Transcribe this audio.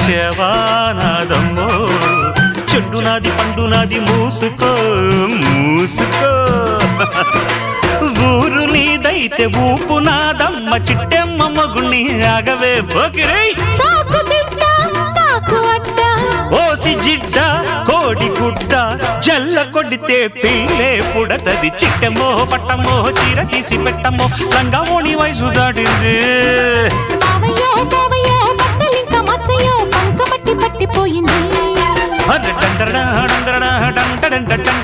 వచ్చేవా నాదమ్మో చెడ్డు నాది పండు నాది మూసుకో మూసుకో ఊరు నీదైతే ఊపు నాదమ్మ చిట్టెమ్మ మగుణ్ణి ఆగవే పోకిరై ఓసి జిడ్డ కోడి గుడ్డ జల్ల కొడితే పిల్లే పుడతది చిట్టెమ్మో పట్టమ్మో చీర తీసి పెట్టమ్మో రంగమోని వయసు దాటింది పట్టిపోయింది